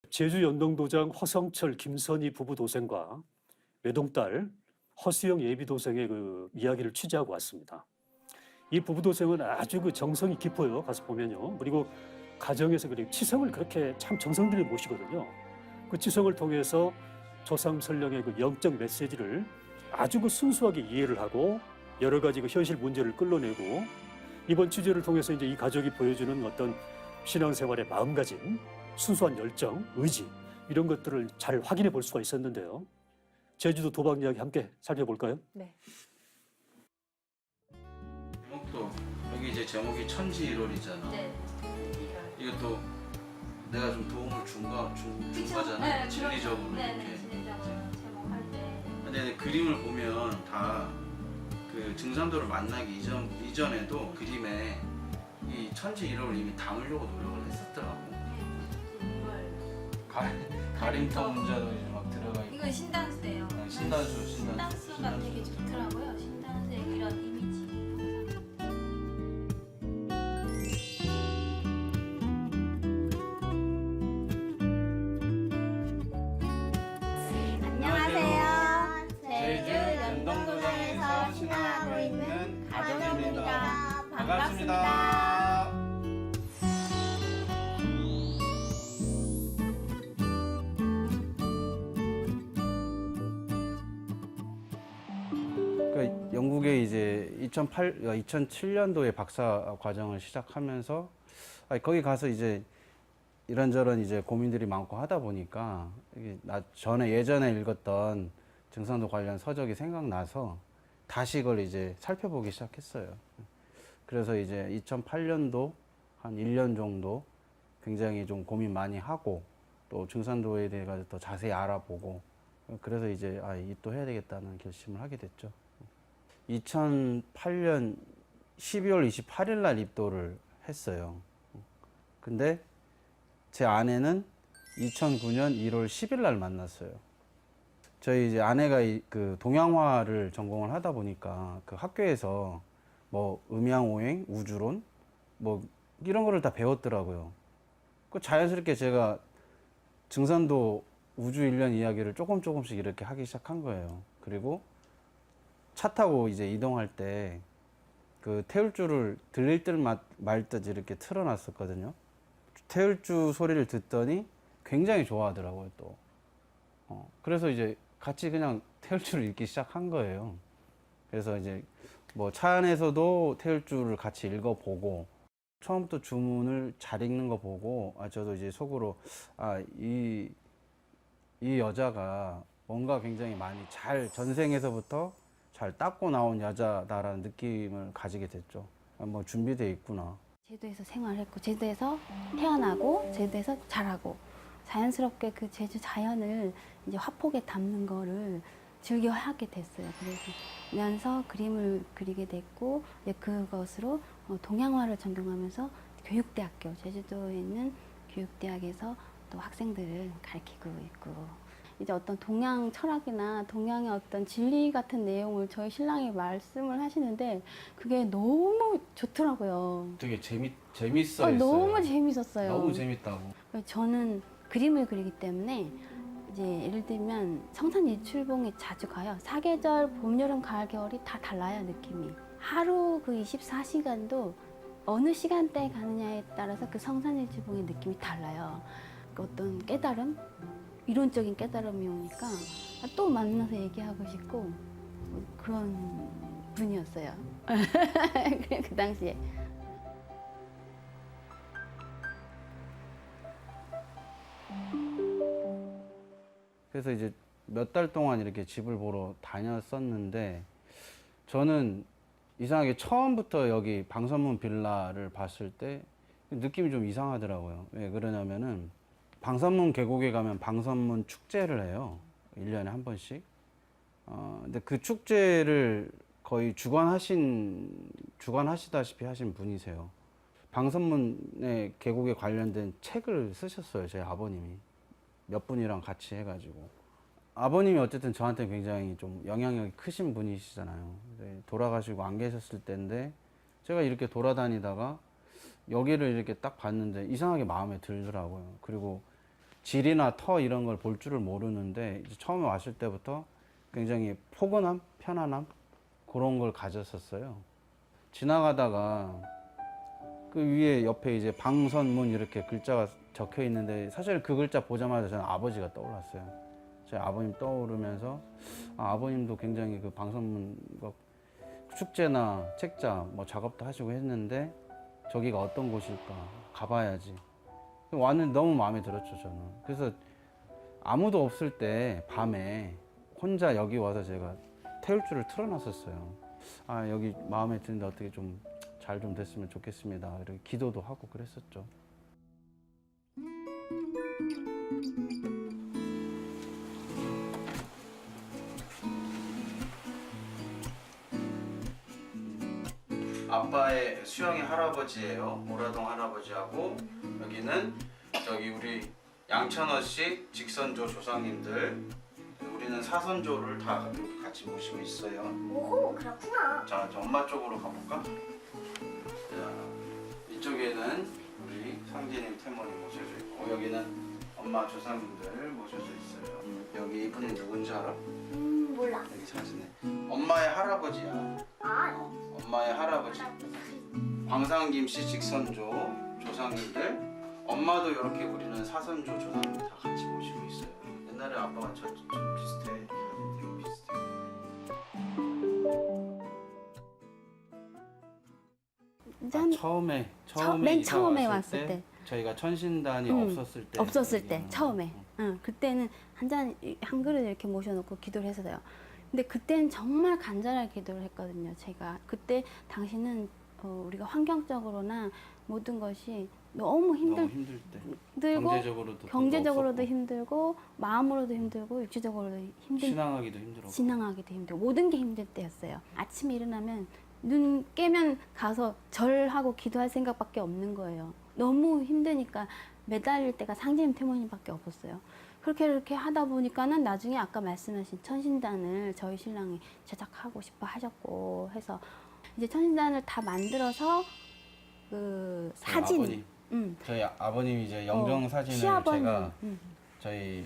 제주 연동도장 허성철, 김선희 부부 도생과 외동딸 허수영 예비 도생의 그 이야기를 취재하고 왔습니다. 이 부부 도생은 아주 그 정성이 깊어요. 가서 보면요. 그리고 가정에서 그리고 치성을 그렇게 참 정성 들여 모시거든요. 그 치성을 통해서 조상 설령의 그 영적 메시지를 아주 그 순수하게 이해를 하고 여러 가지 그 현실 문제를 끌어내고 이번 취재를 통해서 이제 이 가족이 보여주는 어떤 신앙생활의 마음가짐, 순수한 열정, 의지 이런 것들을 잘 확인해 볼 수가 있었는데요. 제주도 도박 이야기 함께 살펴볼까요? 네. 제목도 여기 이제 제목이 천지일월이잖아. 네. 이것도 내가 좀 도움을 준 거잖아. 네, 진리적으로 네, 이렇게. 네, 진리적으로 제목할 때. 근데 그림을 보면 다 그 증산도를 만나기 이전에도 그림에 이 천지일월을 이미 담으려고 노력을 했었더라고. 가림터 문자도 이제 막 들어가 있고. 이건 신단수예요. 신단수. 신단수가 되게 좋더라고요. 신단수의 이런 이미지. 안녕하세요. 제주 연동도장에서 신앙하고 있는 가족입니다. 반갑습니다. 그러니까 영국에 이제 2007년도에 박사 과정을 시작하면서 거기 가서 이제 이런저런 이제 고민들이 많고 하다 보니까 이게 예전에 읽었던 증산도 관련 서적이 생각나서 다시 이걸 이제 살펴보기 시작했어요. 그래서 이제 2008년도 한 1년 정도 굉장히 좀 고민 많이 하고 또 증산도에 대해 더 자세히 알아보고 그래서 이제 또 해야 되겠다는 결심을 하게 됐죠. 2008년 12월 28일 날 입도를 했어요. 근데 제 아내는 2009년 1월 10일 날 만났어요. 저희 이제 아내가 그 동양화를 전공을 하다 보니까 그 학교에서 뭐 음양오행, 우주론 뭐 이런 거를 다 배웠더라고요. 그 자연스럽게 제가 증산도 우주 일련 이야기를 조금씩 이렇게 하기 시작한 거예요. 그리고 차 타고 이제 이동할 때 그 태울주를 들릴 듯 말 듯 이렇게 틀어놨었거든요. 태울주 소리를 듣더니 굉장히 좋아하더라고요, 또. 그래서 이제 같이 그냥 태울주를 읽기 시작한 거예요. 그래서 이제 뭐 차 안에서도 태울주를 같이 읽어보고 처음부터 주문을 잘 읽는 거 보고 저도 이제 속으로 이 여자가 뭔가 굉장히 많이 전생에서부터 잘 닦고 나온 여자다라는 느낌을 가지게 됐죠. 뭐 준비되어 있구나. 제주에서 생활했고 제주에서 태어나고 제주에서 자라고 자연스럽게 그 제주 자연을 이제 화폭에 담는 거를 즐겨 하게 됐어요. 그러면서 그림을 그리게 됐고 이제 그것으로 동양화를 전공하면서 교육대학교 제주도에 있는 교육대학에서 또 학생들을 가르치고 있고 이제 어떤 동양 철학이나 동양의 어떤 진리 같은 내용을 저희 신랑이 말씀을 하시는데 그게 너무 좋더라고요. 되게 재밌어 너무 재밌었어요. 너무 재밌다고. 저는 그림을 그리기 때문에 이제 예를 들면 성산일출봉에 자주 가요. 사계절 봄, 여름, 가을, 겨울이 다 달라요, 느낌이. 하루 그 24시간도 어느 시간대에 가느냐에 따라서 그 성산일출봉의 느낌이 달라요. 그 어떤 깨달음? 이론적인 깨달음이 오니까 또 만나서 얘기하고 싶고 그런 분이었어요. 그 당시에. 그래서 이제 몇 달 동안 이렇게 집을 보러 다녔었는데 저는 이상하게 처음부터 여기 방선문 빌라를 봤을 때 느낌이 좀 이상하더라고요. 왜 그러냐면은 방선문 계곡에 가면 방선문 축제를 해요. 1년에 한 번씩. 근데 그 축제를 거의 주관하시다시피 하신 분이세요. 방선문의 계곡에 관련된 책을 쓰셨어요. 제 아버님이. 몇 분이랑 같이 해가지고. 아버님이 어쨌든 저한테 굉장히 좀 영향력이 크신 분이시잖아요. 돌아가시고 안 계셨을 때인데 제가 이렇게 돌아다니다가 여기를 이렇게 딱 봤는데 이상하게 마음에 들더라고요. 그리고 질이나 터 이런 걸 볼 줄을 모르는데 이제 처음에 왔을 때부터 굉장히 포근함, 편안함 그런 걸 가졌었어요. 지나가다가 그 위에 옆에 이제 방선문 이렇게 글자가 적혀 있는데 사실 그 글자 보자마자 저는 아버지가 떠올랐어요. 저희 아버님 떠오르면서 아버님도 굉장히 그 방선문 축제나 책자 뭐 작업도 하시고 했는데 저기가 어떤 곳일까 가봐야지. 왔는데 너무 마음에 들었죠 저는. 그래서 아무도 없을 때 밤에 혼자 여기 와서 제가 태울줄을 틀어놨었어요. 여기 마음에 드는데 어떻게 좀 잘 좀 됐으면 좋겠습니다. 이렇게 기도도 하고 그랬었죠. 아빠의 수영이 할아버지예요. 오라동 할아버지하고 여기는 저기 우리 양천어씨 직선조 조상님들. 우리는 사선조를 다 이렇게 같이 모시고 있어요. 오호, 그렇구나. 자, 엄마 쪽으로 가볼까? 자, 이쪽에는 우리 상제님 태모님 모셔져 있고 여기는 엄마 조상님들 모셔져 있어요. 여기 이분이 누군지 알아? 몰라. 여기 사진에 엄마의 할아버지야. 엄마의 할아버지 광상김 씨 직선조 조상님들. 엄마도 이렇게 우리는 사선조 조상님 다 같이 모시고 있어요. 옛날에 아빠가 저 비슷해. 되게 비슷해. 처음에 맨 이사 처음에 왔을 왔을 때. 저희가 천신단이 없었을 때 없었을 때 처음에. 그때는 한 그릇 이렇게 모셔놓고 기도를 했어요. 근데 그때는 정말 간절하게 기도를 했거든요. 제가 그때 당시는 우리가 환경적으로나 모든 것이 너무 너무 힘들 때 힘들고 경제적으로도 돈도 힘들고 마음으로도 힘들고 육체적으로도 힘든 신앙하기도 힘들고 모든 게 힘들 때였어요. 아침에 일어나면 눈 깨면 가서 절하고 기도할 생각밖에 없는 거예요. 너무 힘드니까 매달릴 때가 상제님 태모님밖에 없었어요. 그렇게 하다 보니까는 나중에 아까 말씀하신 천신단을 저희 신랑이 제작하고 싶어 하셨고 해서 이제 천신단을 다 만들어서 그 사진 저희 아버님 이제 영정 사진을 시아버님, 제가 저희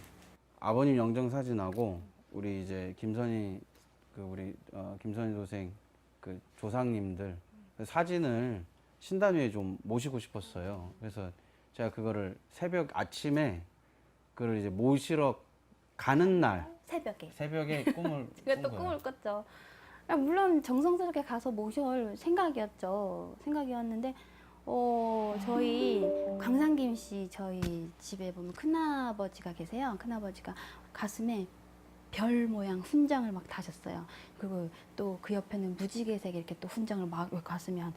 아버님 영정 사진하고 우리 이제 김선희 우리 김선희 도생 그 조상님들 그 사진을 신단 위에 좀 모시고 싶었어요. 그래서 제가 그거를 새벽 아침에 그걸 이제 모시러 가는 날 새벽에 꿈을 제가 또 꿈을 꿨죠. 물론 정성스럽게 가서 모셔올 생각이었는데 저희 광상김 씨 저희 집에 보면 큰아버지가 계세요. 큰아버지가 가슴에 별 모양 훈장을 막 다셨어요. 그리고 또 그 옆에는 무지개색 이렇게 또 훈장을 막 가슴에 한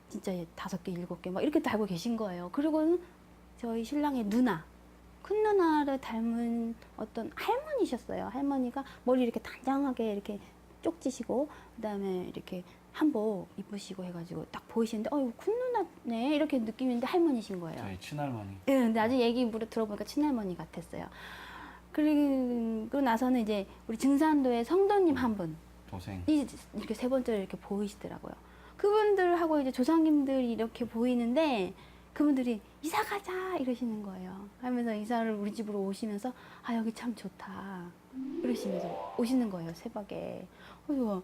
진짜 5개, 7개 막 이렇게 달고 계신 거예요. 그리고는 저희 신랑의 누나, 큰 누나를 닮은 어떤 할머니셨어요. 할머니가 머리 이렇게 단장하게 이렇게 쪽지시고 그다음에 이렇게 한복 입으시고 해가지고 딱 보이시는데 큰 누나네 이렇게 느낌인데 할머니신 거예요. 저희 친할머니. 네, 근데 나중에 얘기 들어보니까 친할머니 같았어요. 그리고 나서는 이제 우리 증산도의 성도님 한 분, 도생. 이렇게 세 번째로 이렇게 보이시더라고요. 그분들하고 이제 조상님들이 이렇게 보이는데 그분들이 이사 가자 이러시는 거예요. 하면서 이사를 우리 집으로 오시면서 여기 참 좋다 이러시면서 오시는 거예요. 새벽에. 그래서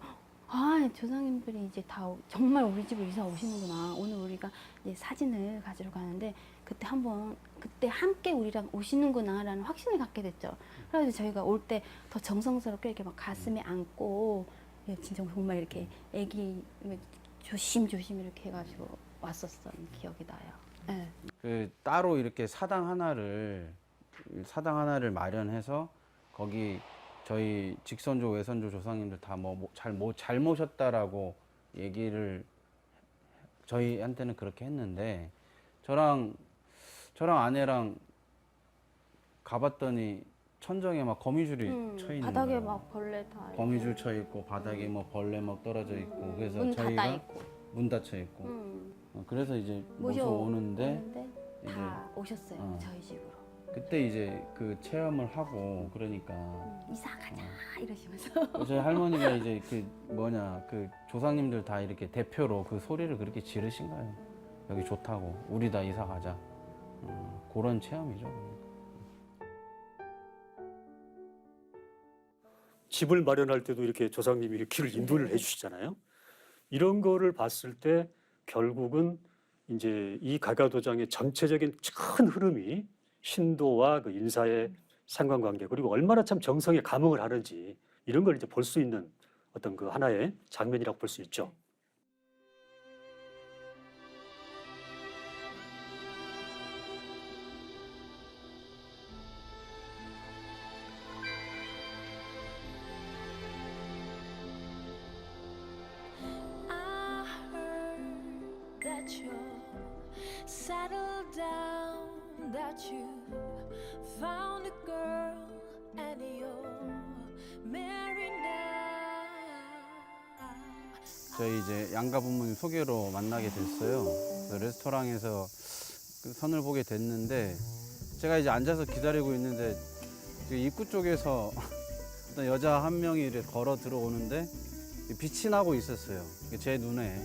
조상님들이 이제 다 정말 우리 집으로 이사 오시는구나. 오늘 우리가 이제 사진을 가지러 가는데 그때 함께 우리랑 오시는구나라는 확신을 갖게 됐죠. 그래서 저희가 올 때 더 정성스럽게 이렇게 막 가슴에 안고 진짜 정말 이렇게 애기 조심조심 이렇게 해가지고 왔었던 기억이 나요. 네. 그 따로 이렇게 사당 하나를 마련해서 거기 저희 직선조 외선조 조상님들 다 잘 모셨다라고 얘기를 저희한테는 그렇게 했는데 저랑 아내랑 가봤더니 천정에 막 거미줄이 쳐 있는 바닥에 거예요. 막 벌레 다 거미줄 쳐 있고 바닥에 뭐 벌레 막 떨어져 있고 그래서 문 저희가 닫아 있고 문 닫혀 있고 그래서 이제 모셔오는데 다 오셨어요. 저희 집으로. 그때 이제 그 체험을 하고 그러니까 이사 가자 이러시면서 저희 할머니가 이제 그 조상님들 다 이렇게 대표로 그 소리를 그렇게 지르신 거예요. 여기 좋다고 우리 다 이사 가자. 그런 체험이죠. 그러니까. 집을 마련할 때도 이렇게 조상님이 길을 인도를 해주시잖아요. 이런 거를 봤을 때 결국은 이제 이 가가도장의 전체적인 큰 흐름이 신도와 그 인사의 상관관계 그리고 얼마나 참 정성에 감흥을 하는지 이런 걸 이제 볼 수 있는 어떤 그 하나의 장면이라고 볼 수 있죠. I heard that you're settled down, that you found a girl and you're married now. 저희 이제 양가 부모님 소개로 만나게 됐어요. 그 레스토랑에서 그 선을 보게 됐는데 제가 이제 앉아서 기다리고 있는데 그 입구 쪽에서 어떤 여자 한 명이 이렇게 걸어 들어오는데 빛이 나고 있었어요. 제 눈에.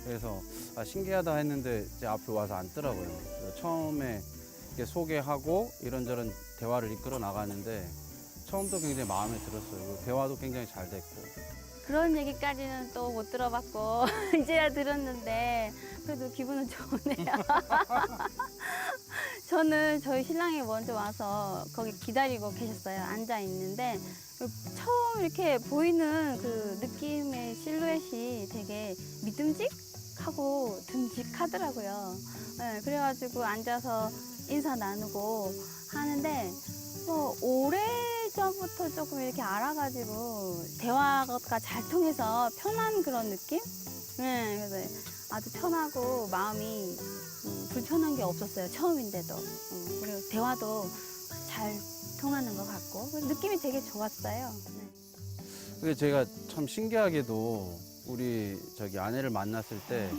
그래서 신기하다 했는데 제 앞에 와서 앉더라고요. 그래서 처음에 이렇게 소개하고 이런저런 대화를 이끌어 나가는데 처음부터 굉장히 마음에 들었어요. 대화도 굉장히 잘 됐고. 그런 얘기까지는 또 못 들어봤고 이제야 들었는데 그래도 기분은 좋네요. 저는 저희 신랑이 먼저 와서 거기 기다리고 계셨어요. 앉아 있는데 처음 이렇게 보이는 그 느낌의 실루엣이 되게 믿음직하고 듬직하더라고요. 네, 그래가지고 앉아서 인사 나누고 하는데 뭐 오래전부터 조금 이렇게 알아가지고 대화가 잘 통해서 편한 그런 느낌? 네, 그래서 아주 편하고 마음이 불편한 게 없었어요. 처음인데도. 그리고 대화도 잘 통하는 것 같고 느낌이 되게 좋았어요. 네. 근데 제가 참 신기하게도 우리 저기 아내를 만났을 때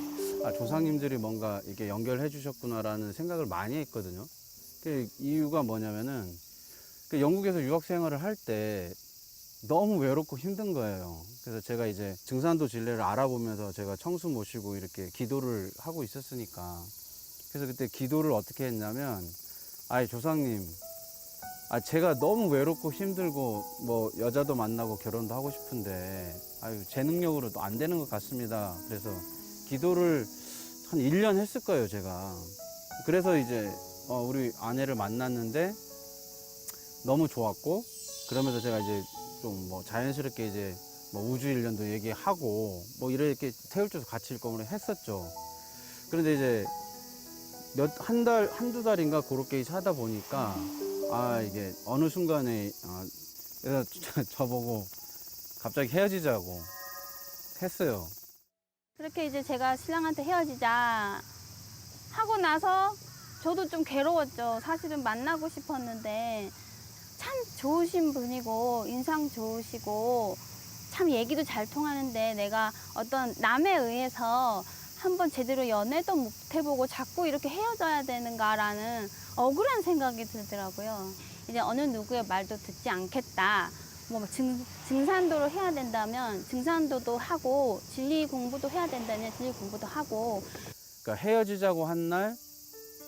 조상님들이 뭔가 이렇게 연결해 주셨구나라는 생각을 많이 했거든요. 그 이유가 뭐냐면은 그 영국에서 유학 생활을 할 때 너무 외롭고 힘든 거예요. 그래서 제가 이제 증산도 진례를 알아보면서 제가 청수 모시고 이렇게 기도를 하고 있었으니까 그래서 그때 기도를 어떻게 했냐면 조상님 제가 너무 외롭고 힘들고 뭐 여자도 만나고 결혼도 하고 싶은데 제 능력으로도 안 되는 것 같습니다. 그래서 기도를 한 1년 했을 거예요, 제가. 그래서 이제 우리 아내를 만났는데 너무 좋았고 그러면서 제가 이제 좀 뭐 자연스럽게 이제 뭐 우주 1년도 얘기하고 뭐 이렇게 태울줘서 같이 일kom을 했었죠. 그런데 이제 한두 달인가 그렇게 하다 보니까 이게 어느 순간에 그래서 저보고 갑자기 헤어지자고 했어요. 그렇게 이제 제가 신랑한테 헤어지자 하고 나서 저도 좀 괴로웠죠. 사실은 만나고 싶었는데 참 좋으신 분이고 인상 좋으시고 참 얘기도 잘 통하는데 내가 어떤 남에 의해서 한번 제대로 연애도 못 해보고 자꾸 이렇게 헤어져야 되는가라는 억울한 생각이 들더라고요. 이제 어느 누구의 말도 듣지 않겠다. 뭐 증산도를 해야 된다면 증산도도 하고 진리 공부도 해야 된다면 진리 공부도 하고. 그러니까 헤어지자고 한 날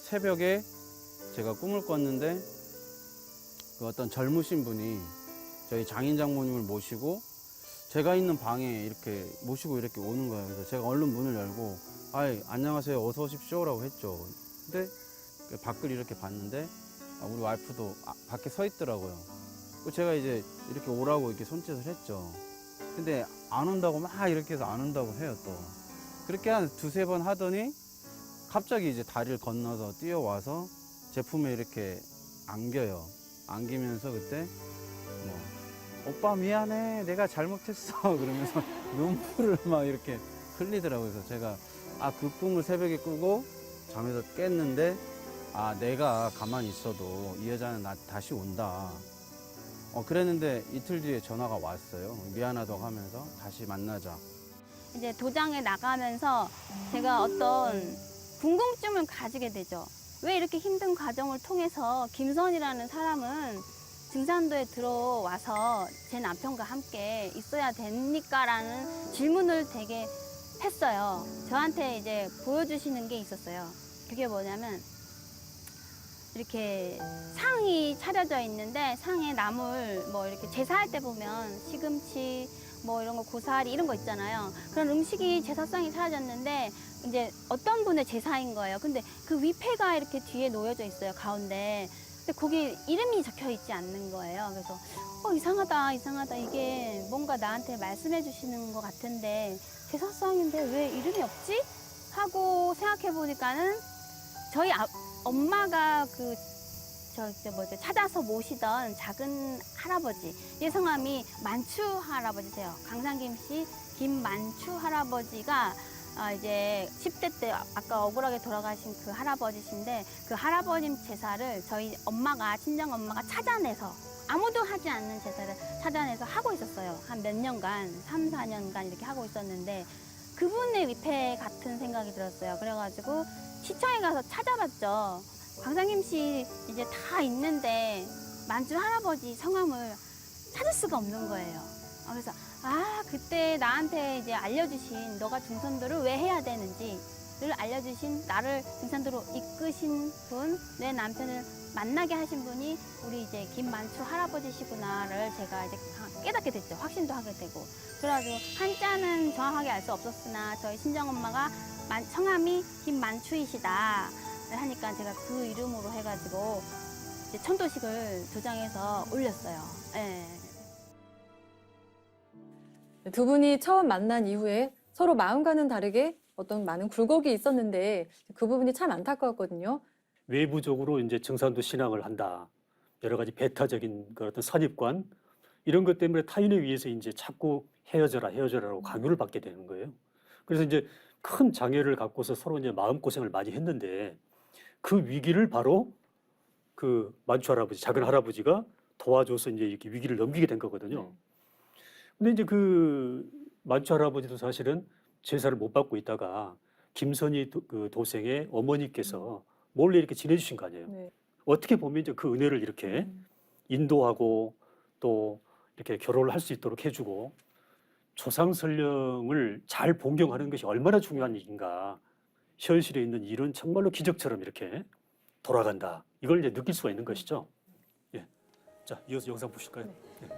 새벽에 제가 꿈을 꿨는데 그 어떤 젊으신 분이 저희 장인 장모님을 모시고 제가 있는 방에 이렇게 모시고 이렇게 오는 거예요. 그래서 제가 얼른 문을 열고 안녕하세요, 어서 오십시오라고 했죠. 근데 밖을 이렇게 봤는데 우리 와이프도 밖에 서 있더라고요. 제가 이제 이렇게 오라고 이렇게 손짓을 했죠. 근데 안 온다고 막 이렇게 해서 안 온다고 해요, 또. 그렇게 한 두세 번 하더니 갑자기 이제 다리를 건너서 뛰어와서 제 품에 이렇게 안겨요. 안기면서 그때 오빠 미안해, 내가 잘못했어 그러면서 눈물을 막 이렇게 흘리더라고요. 그래서 제가 그 꿈을 새벽에 꾸고 잠에서 깼는데 내가 가만히 있어도 이 여자는 나 다시 온다. 그랬는데 이틀 뒤에 전화가 왔어요. 미안하다고 하면서 다시 만나자. 이제 도장에 나가면서 제가 어떤 궁금증을 가지게 되죠. 왜 이렇게 힘든 과정을 통해서 김선이라는 사람은 증산도에 들어와서 제 남편과 함께 있어야 됩니까? 라는 질문을 되게 했어요. 저한테 이제 보여주시는 게 있었어요. 그게 뭐냐면 이렇게 상이 차려져 있는데 상에 나물 뭐 이렇게 제사할 때 보면 시금치 뭐 이런 거 고사리 이런 거 있잖아요. 그런 음식이 제사상에 차려졌는데 이제 어떤 분의 제사인 거예요. 근데 그 위패가 이렇게 뒤에 놓여져 있어요, 가운데. 근데 거기 이름이 적혀 있지 않는 거예요. 그래서 이상하다, 이상하다. 이게 뭔가 나한테 말씀해 주시는 것 같은데 제사상인데 왜 이름이 없지? 하고 생각해 보니까는 저희 엄마가 찾아서 모시던 작은 할아버지, 이 성함이 만추 할아버지세요. 강상김씨 김만추 할아버지가 이제 10대 때 아까 억울하게 돌아가신 그 할아버지신데 그 할아버님 제사를 저희 엄마가, 친정 엄마가 찾아내서 아무도 하지 않는 제사를 찾아내서 하고 있었어요. 한 몇 년간, 3, 4년간 이렇게 하고 있었는데 그분의 위패 같은 생각이 들었어요. 그래가지고 시청에 가서 찾아봤죠. 광상김 씨 이제 다 있는데 만주 할아버지 성함을 찾을 수가 없는 거예요. 그래서 그때 나한테 이제 알려주신 너가 중선도를 왜 해야 되는지를 알려주신 나를 중선도로 이끄신 분, 내 남편을 만나게 하신 분이 우리 이제 김만추 할아버지시구나를 제가 이제 깨닫게 됐죠. 확신도 하게 되고. 그래가지고 한자는 정확하게 알 수 없었으나 저희 친정엄마가 성함이 김만추이시다 하니까 제가 그 이름으로 해가지고 이제 천도식을 도장해서 올렸어요. 네. 두 분이 처음 만난 이후에 서로 마음과는 다르게 어떤 많은 굴곡이 있었는데 그 부분이 참 안타까웠거든요. 외부적으로 이제 정산도 신앙을 한다. 여러 가지 배타적인 그 어떤 선입관 이런 것 때문에 타인에 의해서 이제 자꾸 헤어져라라고 강요를 받게 되는 거예요. 그래서 이제 큰 장애를 갖고서 서로 이제 마음고생을 많이 했는데 그 위기를 바로 그 만추 할아버지, 작은 할아버지가 도와줘서 이제 이렇게 위기를 넘기게 된 거거든요. 근데 이제 그 만추 할아버지도 사실은 제사를 못 받고 있다가 김선희 그 도생의 어머니께서 몰래 이렇게 지내주신 거 아니에요. 네. 어떻게 보면 이제 그 은혜를 이렇게 인도하고 또 이렇게 결혼을 할 수 있도록 해주고 조상설령을 잘 봉경하는 것이 얼마나 중요한 일인가. 현실에 있는 일은 정말로 기적처럼 이렇게 돌아간다. 이걸 이제 느낄 수가 있는 것이죠. 예. 자, 이어서 영상 보실까요? 네.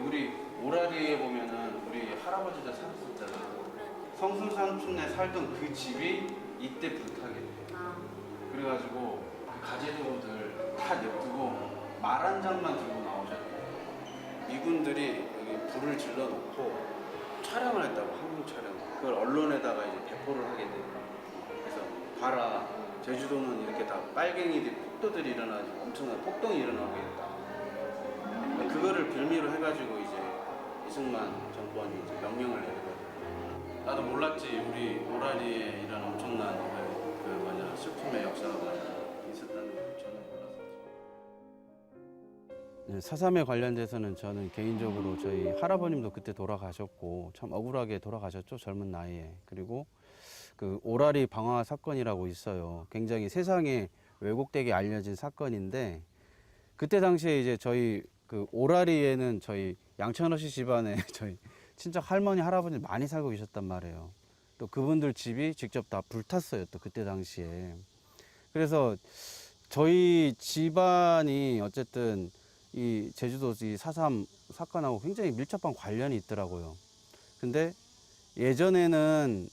우리 오라리에 보면은 우리 할아버지도 살았었잖아요. 성순삼촌네 살던 그 집이 이때 불타게 돼요. 그래가지고 그 가재도들 다 냅두고 말 한 장만 들고 나오셨대요. 이분들이 여기 불을 질러 놓고 촬영을 했다고, 한국 촬영. 그걸 언론에다가 이제 배포를 하게 돼요. 그래서 봐라, 제주도는 이렇게 다 빨갱이들이, 폭도들이 일어나고 엄청난 폭동이 일어나고 있다. 그거를 빌미로 해가지고 이제 이승만 정권이 이제 명령을 내리거든요. 나도 몰랐지, 우리 오라리에 이런 엄청난 슬픔의 역사가 있었다는 걸 저는 몰랐었죠. 4.3에 관련돼서는 저는 개인적으로 저희 할아버님도 그때 돌아가셨고 참 억울하게 돌아가셨죠, 젊은 나이에. 그리고 그 오라리 방화 사건이라고 있어요. 굉장히 세상에 왜곡되게 알려진 사건인데 그때 당시에 이제 저희 그 오라리에는 저희 양천호 씨 집안에 저희 친척 할머니, 할아버지 많이 살고 계셨단 말이에요. 또 그분들 집이 직접 다 불탔어요, 또 그때 당시에. 그래서 저희 집안이 어쨌든 이 제주도 이 4.3 사건하고 굉장히 밀접한 관련이 있더라고요. 근데 예전에는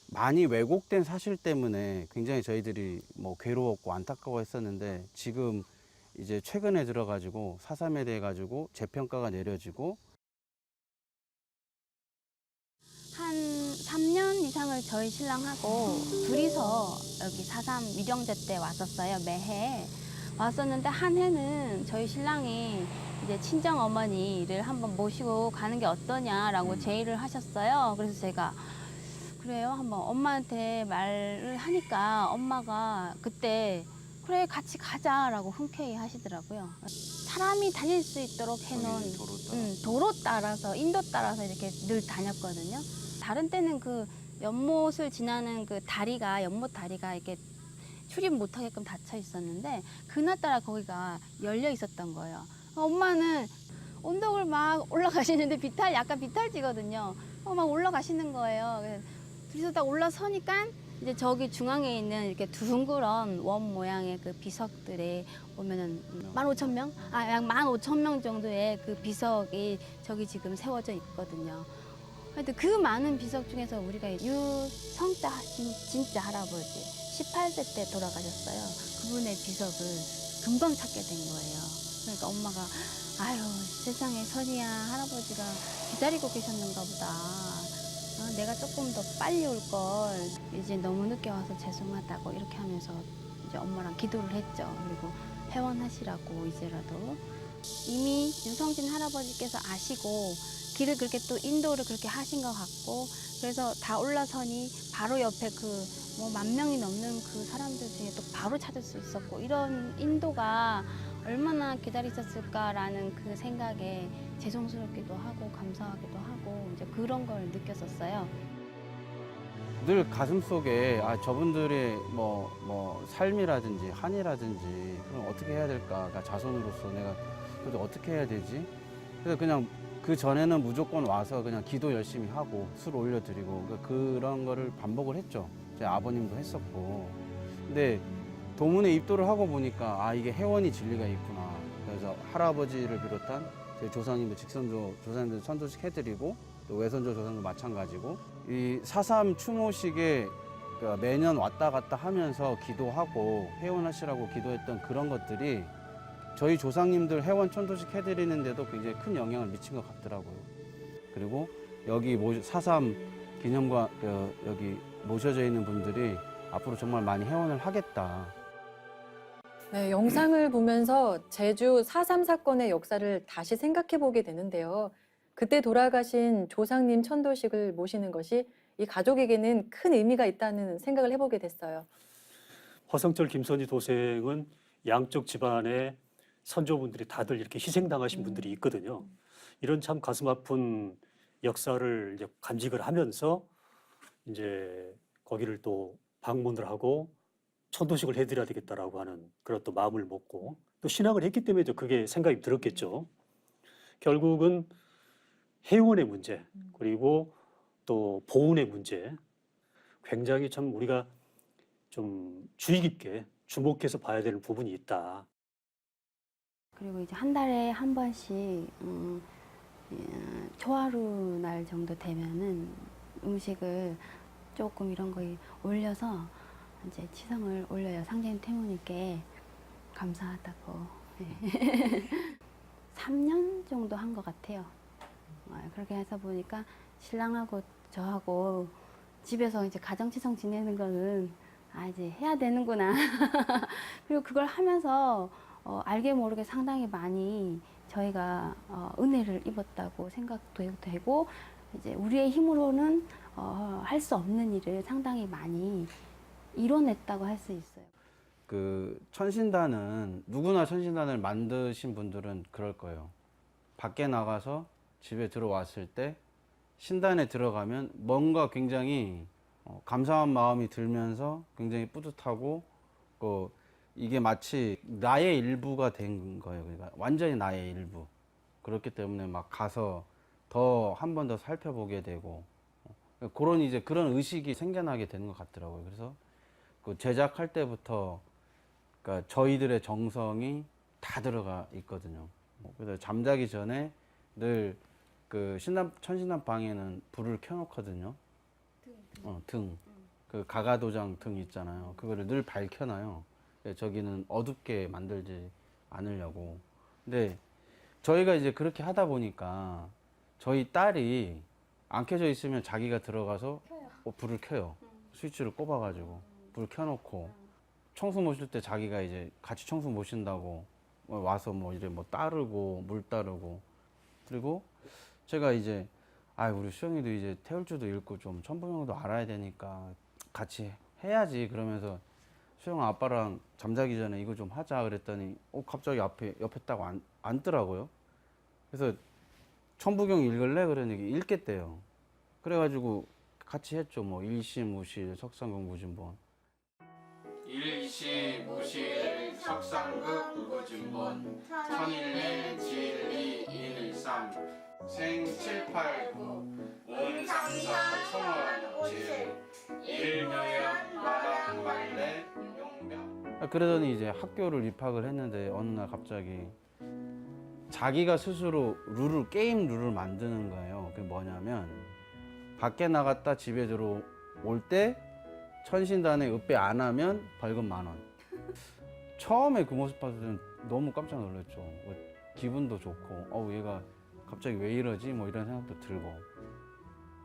많이 왜곡된 사실 때문에 굉장히 저희들이 뭐 괴로웠고 안타까워 했었는데 지금 이제 최근에 들어가지고 4.3에 대해 가지고 재평가가 내려지고 한 3년 이상을 저희 신랑하고 둘이서 여기 4.3 위령제 때 왔었어요. 매해 왔었는데 한 해는 저희 신랑이 이제 친정 어머니를 한번 모시고 가는 게 어떠냐라고 제의를 하셨어요. 그래서 제가 그래요, 한번 엄마한테 말을 하니까 엄마가 그때 그래 같이 가자라고 흔쾌히 하시더라고요. 사람이 다닐 수 있도록 해놓은 도로 따라서, 인도 따라서 이렇게 늘 다녔거든요. 다른 때는 그 연못을 지나는 그 다리가, 연못 다리가 이렇게 출입 못하게끔 닫혀 있었는데 그날따라 거기가 열려 있었던 거예요. 엄마는 언덕을 막 올라가시는데 약간 비탈지거든요. 막 올라가시는 거예요. 그래서 둘이서 딱 올라서니까 이제 저기 중앙에 있는 이렇게 둥그런 원 모양의 그 비석들에 보면은 15,000명? 약 15,000명 정도의 그 비석이 저기 지금 세워져 있거든요. 하여튼 그 많은 비석 중에서 우리가 유성자 하신 진짜 할아버지 18세 때 돌아가셨어요. 그분의 비석을 금방 찾게 된 거예요. 그러니까 엄마가 아유 세상에 선이야 할아버지가 기다리고 계셨는가 보다. 내가 조금 더 빨리 올 걸 이제 너무 늦게 와서 죄송하다고 이렇게 하면서 이제 엄마랑 기도를 했죠. 그리고 회원하시라고 이제라도 이미 유성진 할아버지께서 아시고 길을 그렇게 또 인도를 그렇게 하신 것 같고 그래서 다 올라서니 바로 옆에 그 뭐 10,000명이 넘는 그 사람들 중에 또 바로 찾을 수 있었고 이런 인도가 얼마나 기다리셨을까라는 그 생각에 죄송스럽기도 하고 감사하기도 하고 이제 그런 걸 느꼈었어요. 늘 가슴속에 저분들의 뭐 삶이라든지 한이라든지 그럼 어떻게 해야 될까? 그러니까 자손으로서 내가 그래도 어떻게 해야 되지? 그래서 그냥 그 전에는 무조건 와서 그냥 기도 열심히 하고 술 올려드리고 그러니까 그런 거를 반복을 했죠. 제 아버님도 했었고. 근데 도문에 입도를 하고 보니까 이게 회원이 진리가 있구나. 그래서 할아버지를 비롯한 제 조상님도 직선조 조상님들 선조식 해드리고 또 외선조 조상도 마찬가지고 이 4.3 추모식에 그러니까 매년 왔다 갔다 하면서 기도하고 회원하시라고 기도했던 그런 것들이 저희 조상님들 회원 천도식 해드리는데도 굉장히 큰 영향을 미친 것 같더라고요. 그리고 여기 4.3 기념관 여기 모셔져 있는 분들이 앞으로 정말 많이 회원을 하겠다. 네, 영상을 보면서 제주 4.3 사건의 역사를 다시 생각해 보게 되는데요. 그때 돌아가신 조상님 천도식을 모시는 것이 이 가족에게는 큰 의미가 있다는 생각을 해보게 됐어요. 허성철 김선희 도생은 양쪽 집안에 선조분들이 다들 이렇게 희생당하신 분들이 있거든요. 이런 참 가슴 아픈 역사를 이제 간직을 하면서 이제 거기를 또 방문을 하고 천도식을 해드려야 되겠다라고 하는 그런 또 마음을 먹고 또 신앙을 했기 때문에 그게 생각이 들었겠죠. 결국은 회원의 문제 그리고 또 보훈의 문제 굉장히 참 우리가 좀 주의 깊게 주목해서 봐야 되는 부분이 있다. 그리고 이제 한 달에 한 번씩 초하루 날 정도 되면은 음식을 조금 이런 거에 올려서 이제 치성을 올려요. 상제님 태모님께 감사하다고. 3년 정도 한 것 같아요. 그렇게 해서 보니까 신랑하고 저하고 집에서 이제 가정치성 지내는 거는 이제 해야 되는구나. 그리고 그걸 하면서 알게 모르게 상당히 많이 저희가 은혜를 입었다고 생각도 되고 이제 우리의 힘으로는 할 수 없는 일을 상당히 많이 이뤄냈다고 할 수 있어요. 그 천신단은 누구나 천신단을 만드신 분들은 그럴 거예요. 밖에 나가서 집에 들어왔을 때 신단에 들어가면 뭔가 굉장히 감사한 마음이 들면서 굉장히 뿌듯하고 이게 마치 나의 일부가 된 거예요. 그러니까 완전히 나의 일부. 그렇기 때문에 막 가서 더 한 번 더 살펴보게 되고 그런 이제 그런 의식이 생겨나게 되는 것 같더라고요. 그래서 그 제작할 때부터 그러니까 저희들의 정성이 다 들어가 있거든요. 그래서 잠자기 전에 늘 그 천신단 방에는 불을 켜놓거든요. 등. 그 가가도장 등 있잖아요. 그거를 늘 밝혀놔요. 저기는 어둡게 만들지 않으려고. 근데 저희가 이제 그렇게 하다 보니까 저희 딸이 안 켜져 있으면 자기가 들어가서 불을 켜요. 스위치를 꼽아가지고 불 켜놓고 청소 모실 때 자기가 이제 같이 청소 모신다고 와서 뭐 이제 뭐 따르고 물 따르고 그리고 제가 이제 우리 수영이도 이제 태울 줄도 읽고 좀 천부명도 알아야 되니까 같이 해야지 그러면서 수영 아빠랑 잠자기 전에 이거 좀 하자 그랬더니 갑자기 옆에 딱 앉더라고요. 그래서 천부경 읽을래? 그러니 읽겠대요. 그래가지고 같이 했죠. 뭐 일시무실 석상극 무진본. 일시무실 석상극 무진본 천일일 진리 일일시 3 생 7, 8, 9 은상사 성원 7 일묘연 마랑 말레 용명. 그러더니 이제 학교를 입학을 했는데 어느 날 갑자기 자기가 스스로 게임 룰을 만드는 거예요. 그게 뭐냐면 밖에 나갔다 집에 들어올 때 천신단에 읍배 안 하면 벌금 10,000원. 처음에 그 모습 봤을 때는 너무 깜짝 놀랐죠. 기분도 좋고 얘가 갑자기 왜 이러지? 뭐 이런 생각도 들고.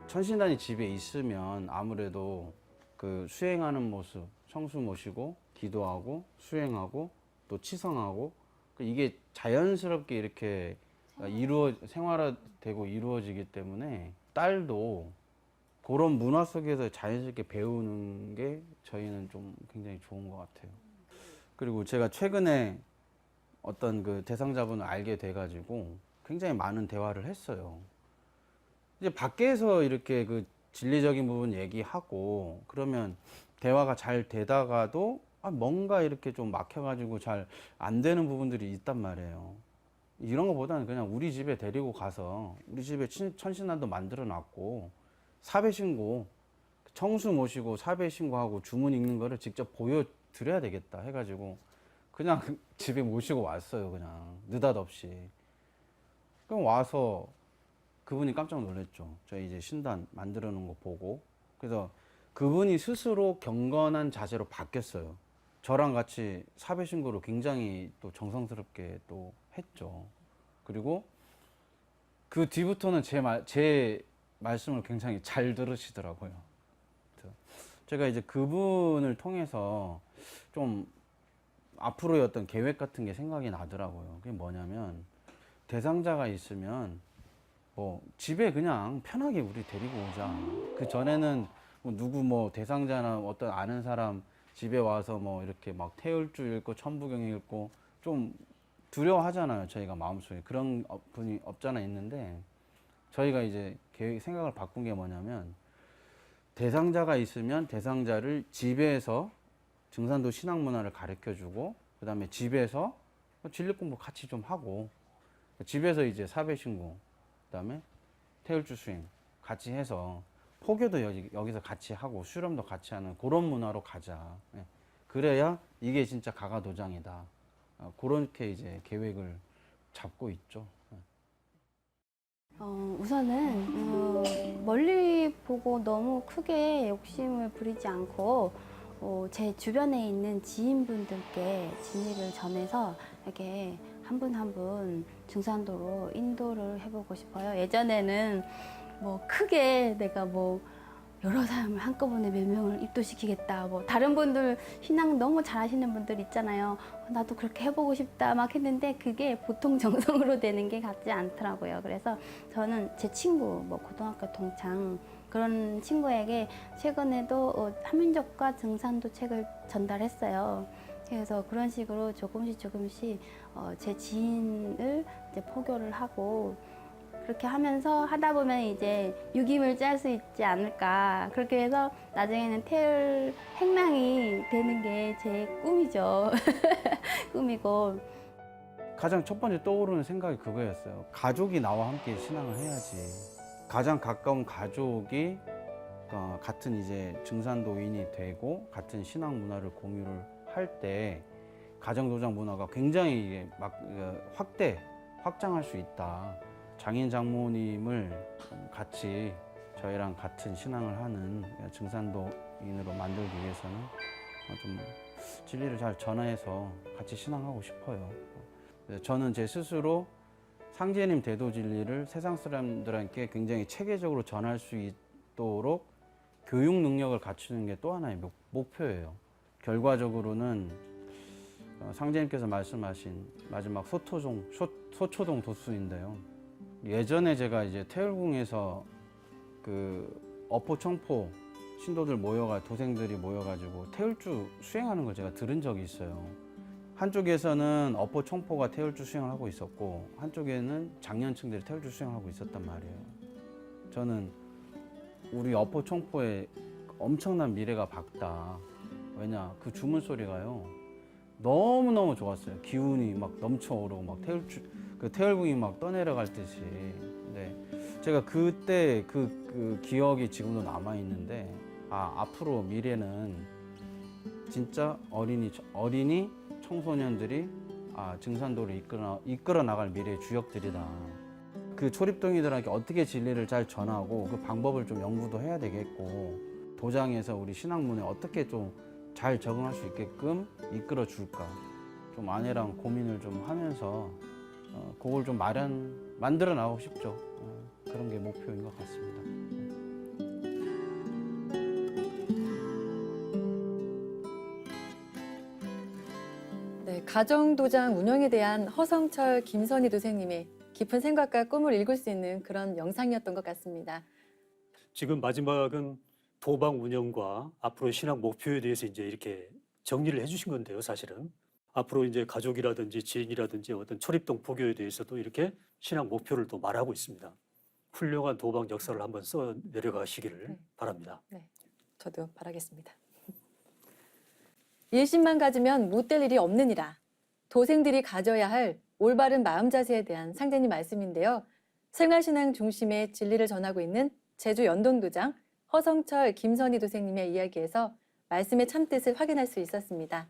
천신단이 집에 있으면 아무래도 그 수행하는 모습, 성수 모시고 기도하고 수행하고 또 치성하고 이게 자연스럽게 이렇게 생활화되고 이루어지기 때문에 딸도 그런 문화 속에서 자연스럽게 배우는 게 저희는 좀 굉장히 좋은 것 같아요. 그리고 제가 최근에 어떤 그 대상자분을 알게 돼가지고 굉장히 많은 대화를 했어요. 이제 밖에서 이렇게 그 진리적인 부분 얘기하고 그러면 대화가 잘 되다가도 뭔가 이렇게 좀 막혀가지고 잘 안 되는 부분들이 있단 말이에요. 이런 것보다는 그냥 우리 집에 데리고 가서 우리 집에 천신단도 만들어 놨고 사배 신고 청수 모시고 사배 신고하고 주문 읽는 거를 직접 보여드려야 되겠다 해가지고 그냥 집에 모시고 왔어요. 그냥 느닷없이. 그럼 와서 그분이 깜짝 놀랐죠. 저희 이제 신단 만들어 놓은 거 보고. 그래서 그분이 스스로 경건한 자세로 바뀌었어요. 저랑 같이 사배 신고를 굉장히 또 정성스럽게 또 했죠. 그리고 그 뒤부터는 제 말씀을 굉장히 잘 들으시더라고요. 그래서 제가 이제 그분을 통해서 좀 앞으로의 어떤 계획 같은 게 생각이 나더라고요. 그게 뭐냐면 대상자가 있으면 뭐 집에 그냥 편하게 우리 데리고 오자. 그 전에는 누구 대상자나 어떤 아는 사람 집에 와서 이렇게 막 태울주 읽고 천부경 읽고 좀 두려워하잖아요. 저희가 마음속에 그런 분이 없잖아 있는데 저희가 이제 생각을 바꾼 게 뭐냐면 대상자가 있으면 대상자를 집에서 증산도 신앙 문화를 가르쳐주고 그 다음에 집에서 진리 공부 같이 좀 하고 집에서 이제 사배 신고 그 다음에 태울주 수행 같이 해서 포교도 여기서 같이 하고 수렴도 같이 하는 그런 문화로 가자. 그래야 이게 진짜 가가도장이다. 그렇게 이제 계획을 잡고 있죠. 우선은 멀리 보고 너무 크게 욕심을 부리지 않고 제 주변에 있는 지인분들께 진리를 전해서 이렇게 한 분 한 분 증산도로 인도를 해보고 싶어요. 예전에는 크게 내가 여러 사람을 한꺼번에 몇 명을 입도시키겠다. 다른 분들 신앙 너무 잘하시는 분들 있잖아요. 나도 그렇게 해보고 싶다 막 했는데 그게 보통 정성으로 되는 게 같지 않더라고요. 그래서 저는 제 친구, 고등학교 동창 그런 친구에게 최근에도 한민족과 증산도 책을 전달했어요. 그래서 그런 식으로 조금씩 제 지인을 이제 포교를 하고 그렇게 하면서 하다 보면 이제 유김을 짤 수 있지 않을까. 그렇게 해서 나중에는 태울 행랑이 되는 게 제 꿈이죠. 꿈이고. 가장 첫 번째 떠오르는 생각이 그거였어요. 가족이 나와 함께 신앙을 해야지. 가장 가까운 가족이 같은 이제 증산도인이 되고 같은 신앙 문화를 공유를 할 때 가정도장 문화가 굉장히 이게 확장할 수 있다. 장인 장모님을 같이 저희랑 같은 신앙을 하는 증산도인으로 만들기 위해서는 좀 진리를 잘 전해서 같이 신앙하고 싶어요. 저는 제 스스로 상제님 대도 진리를 세상 사람들한테 굉장히 체계적으로 전할 수 있도록 교육 능력을 갖추는 게 또 하나의 목표예요. 결과적으로는 상제님께서 말씀하신 마지막 소초동 도수인데요. 예전에 제가 이제 태울궁에서 그 어포 청포 신도들 도생들이 모여가지고 태울주 수행하는 걸 제가 들은 적이 있어요. 한쪽에서는 어포 청포가 태울주 수행을 하고 있었고 한쪽에는 장년층들이 태울주 수행을 하고 있었단 말이에요. 저는 우리 어포 청포에 엄청난 미래가 밝다. 왜냐, 그 주문 소리가요 너무너무 좋았어요. 기운이 막 넘쳐오르고 막 태울주 그 태열궁이 막 떠내려갈 듯이. 네. 제가 그때 그 기억이 지금도 남아 있는데, 앞으로 미래는 진짜 어린이 청소년들이 증산도를 이끌어 나갈 미래의 주역들이다. 그 초립동이들한테 어떻게 진리를 잘 전하고 그 방법을 좀 연구도 해야 되겠고, 도장에서 우리 신학문에 어떻게 좀 잘 적응할 수 있게끔 이끌어 줄까, 좀 아내랑 고민을 좀 하면서 그걸 좀 만들어 나가고 싶죠. 그런 게 목표인 것 같습니다. 네, 가정도장 운영에 대한 허성철, 김선희 도생님의 깊은 생각과 꿈을 읽을 수 있는 그런 영상이었던 것 같습니다. 지금 마지막은 도방 운영과 앞으로 신학 목표에 대해서 이제 이렇게 정리를 해주신 건데요, 사실은. 앞으로 이제 가족이라든지 지인이라든지 어떤 초립동 포교에 대해서도 이렇게 신학 목표를 또 말하고 있습니다. 훌륭한 도방 역사를 한번 써 내려가시기를 네. 바랍니다. 저도 바라겠습니다. 일심만 가지면 못될 일이 없느니라. 도생들이 가져야 할 올바른 마음 자세에 대한 상제님 말씀인데요. 생활신앙 중심의 진리를 전하고 있는 제주 연동도장 허성철, 김선희 도생님의 이야기에서 말씀의 참뜻을 확인할 수 있었습니다.